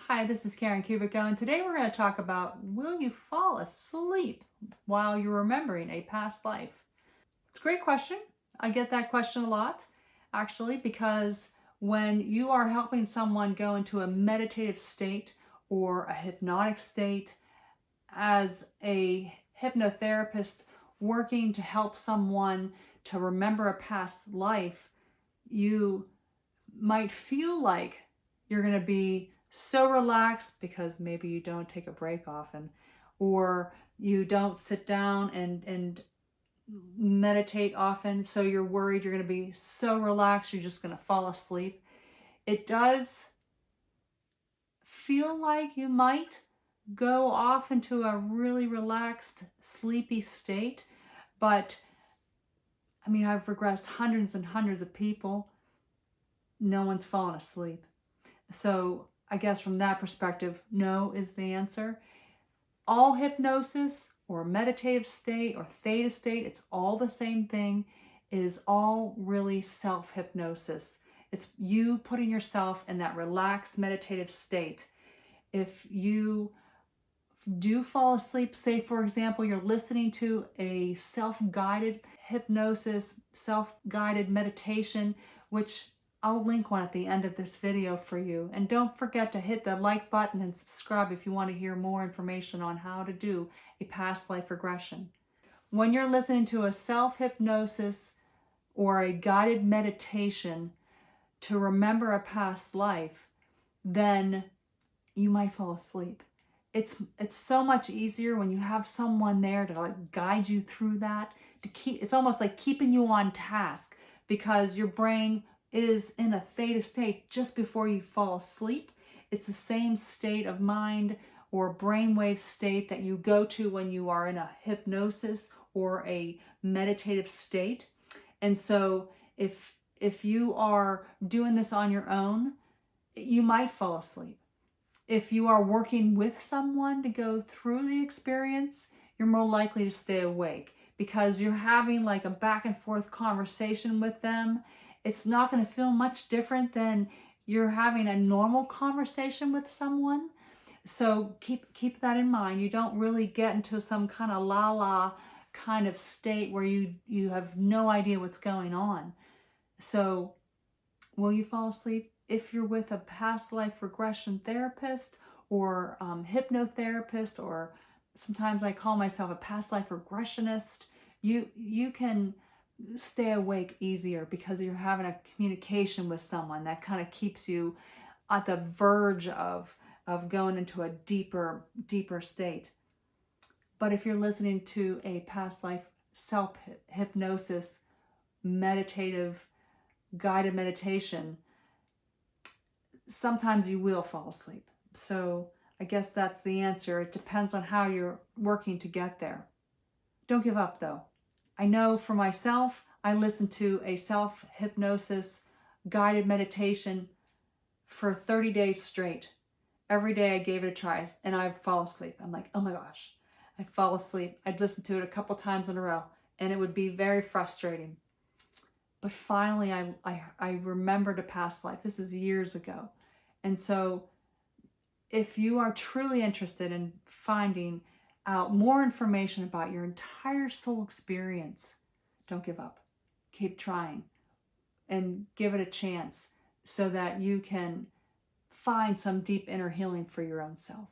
Hi, this is Karen Kubicko, and today we're going to talk about, will you fall asleep while you're remembering a past life? It's a great question. I get that question a lot, actually, because when you are helping someone go into a meditative state or a hypnotic state, as a hypnotherapist working to help someone to remember a past life, you might feel like you're going to be so relaxed because maybe you don't take a break often, or you don't sit down and meditate often, so you're worried you're going to be so relaxed you're just going to fall asleep. It does feel like you might go off into a really relaxed, sleepy state, but I mean, I've regressed hundreds and hundreds of people. No one's fallen asleep. So I guess from that perspective, no is the answer. All hypnosis or meditative state or theta state, it's all the same thing, is all really self-hypnosis. It's you putting yourself in that relaxed meditative state. If you do fall asleep, say for example, you're listening to a self-guided hypnosis, self-guided meditation, which I'll link one at the end of this video for you. And don't forget to hit the like button and subscribe if you want to hear more information on how to do a past life regression. When you're listening to a self-hypnosis or a guided meditation to remember a past life, then you might fall asleep. It's so much easier when you have someone there to like guide you through that. It's almost like keeping you on task, because your brain is in a theta state just before you fall asleep. It's the same state of mind or brainwave state that you go to when you are in a hypnosis or a meditative state. And so if you are doing this on your own, you might fall asleep. If you are working with someone to go through the experience, you're more likely to stay awake because you're having like a back and forth conversation with them. It's not going to feel much different than you're having a normal conversation with someone. So keep that in mind. You don't really get into some kind of la-la kind of state where you have no idea what's going on. So will you fall asleep? If you're with a past life regression therapist or hypnotherapist, or sometimes I call myself a past life regressionist, you can stay awake easier because you're having a communication with someone that kind of keeps you at the verge of going into a deeper state. But if you're listening to a past life self-hypnosis meditative guided meditation, sometimes you will fall asleep. So I guess that's the answer. It depends on how you're working to get there. Don't give up though. I know for myself, I listened to a self-hypnosis guided meditation for 30 days straight. Every day I gave it a try and I'd fall asleep. I'm like, oh my gosh, I'd fall asleep. I'd listen to it a couple times in a row and it would be very frustrating. But finally, I remembered a past life. This is years ago. And so if you are truly interested in finding out more information about your entire soul experience, don't give up. Keep trying and give it a chance so that you can find some deep inner healing for your own self.